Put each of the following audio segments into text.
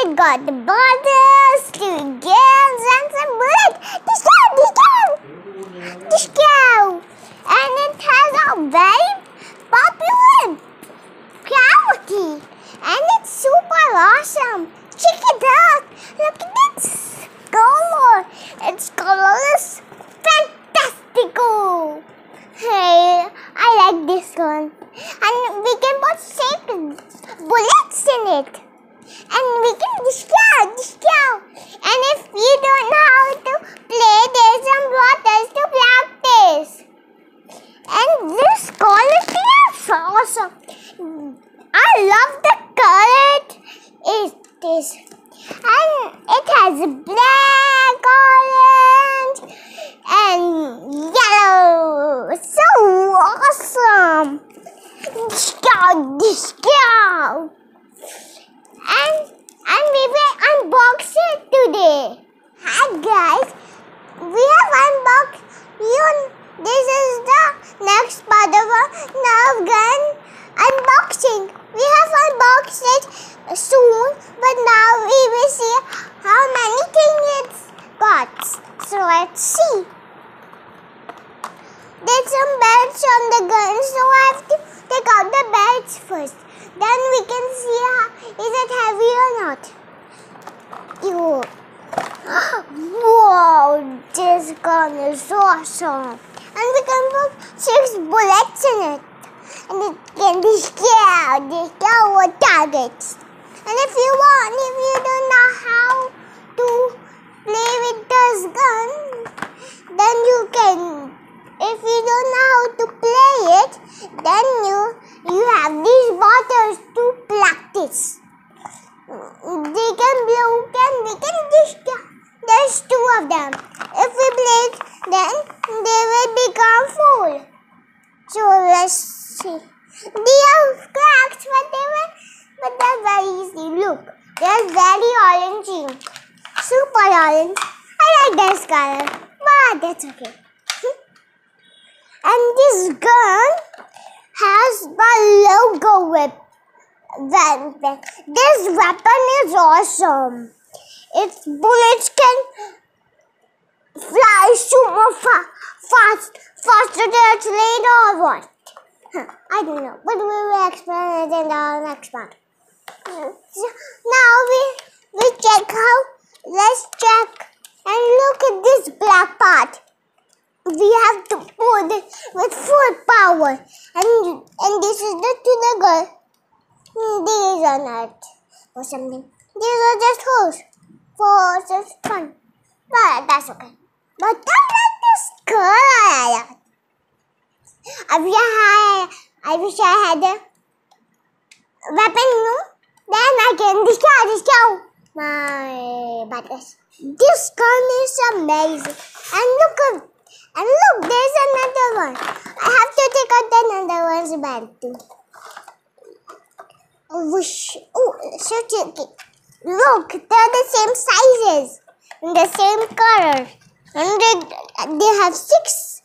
We got the bottles, 2 guns, and some bullets. This cow. And it has a very popular cavity. And it's super awesome. Check it out. Look at its color. Its color is fantastico. Hey, I like this one. And we can put 6 bullets in it. And we can discount. And if you don't know how to play, there's some bottles to practice. And this quality is awesome. I love the color it is. And it has black, orange, and yellow. It's so awesome. Discount. And we will unbox it today. Hi guys, we have unboxed. This is the next part of our Nerf gun unboxing. We have unboxed it soon, but now we will see how many things it's got. So let's see. There's some belts on the gun, so I have to take out the belts first. Then we can see is it heavy or not. Ew. Wow, this gun is awesome. And we can put 6 bullets in it. And it can destroy our targets. And if you don't know how to play with this gun, then you can. If you don't know how to play it, then you have these bottles to practice. They can blow, we can destroy. There's 2 of them. If we play it, then they will become full. So let's see. They have cracks, but they're very easy. Look, they're very orangey, super orange. I like this color, but that's okay. And this gun has the logo weapon. This weapon is awesome. Its bullets can fly super faster than its later or what? I don't know, but we will explain it in our next part. Now we check how. Let's check and look at this black part. We have to put it with full power, and this is the trigger. These are not or something. These are just holes for just fun. But that's okay. But I like this color. I wish I had a weapon, no? Then I can destroy my buttons. This gun is amazing. And look, there's another one. I have to take out another one's bag too. Oh, so tricky. Look, they're the same sizes and the same color. And they have 6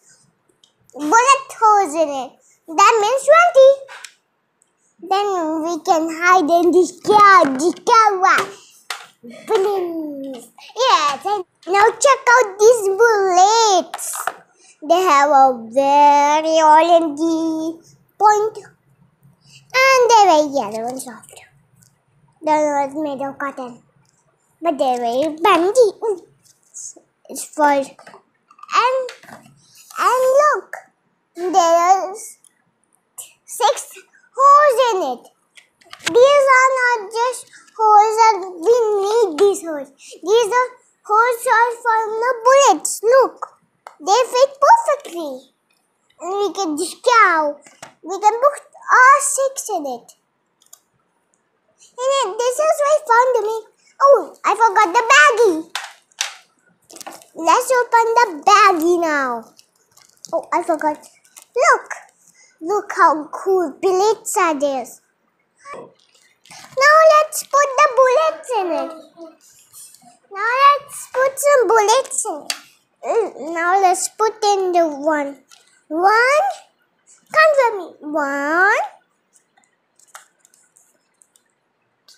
bullet holes in it. That means 20. Then we can hide in this car. Please. Yes. Now check out these bullets. They have a very orangey point. And they're very yellow and soft. They're not made of cotton. But they're very bendy. It's fur. And look. There's 6 holes in it. These are not just holes that we need these holes. These are holes from the bullets. Look. They fit perfectly. And we can discount. We can put all 6 in it. And this is very fun to me. Oh, I forgot the baggie. Let's open the baggie now. Oh, I forgot. Look how cool bullets are this. Now let's put the bullets in it. Now let's put some bullets in it. Now let's put in the one. Count for me. 1,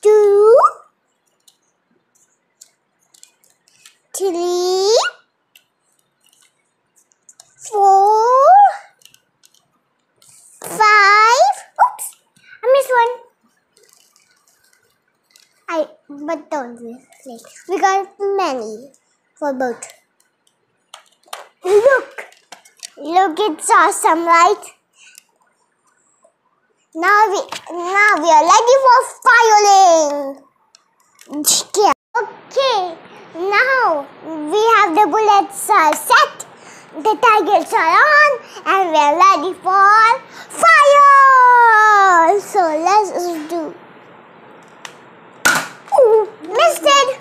2, 3, 4, 5. Oops, I missed one. But don't like we got many for both. Look, it's awesome, right? Now we are ready for firing. Okay, now we have the bullets set, the targets are on, and we are ready for fire. So let's do. Ooh, missed it.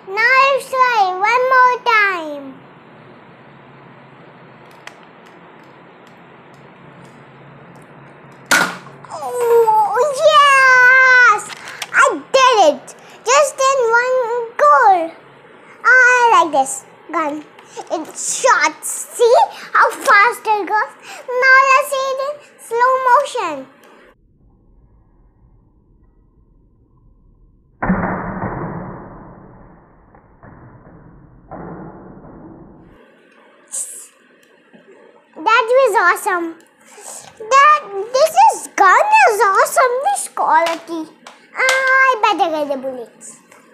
Now let's try one more time. Oh, yes! I did it! Just in one goal. I like this gun. It's short. See how fast it goes? Now let's see it in slow motion. That was awesome. This gun is awesome. This quality. I better get the bullets.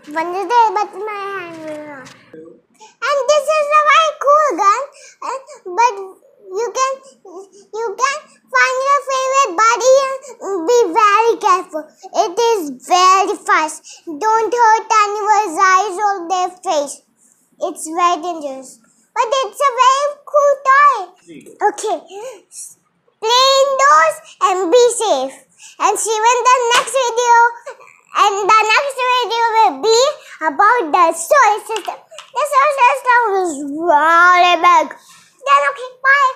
One is there, but my hand will not. And this is a very cool gun. But you can find your favorite buddy and be very careful. It is very fast. Don't hurt anyone's eyes or their face. It's very dangerous. But it's a very cool toy. Okay. Play indoors and be safe. And see you in the next video. And the next video will be about the solar system. The solar system is really big. Then okay, bye.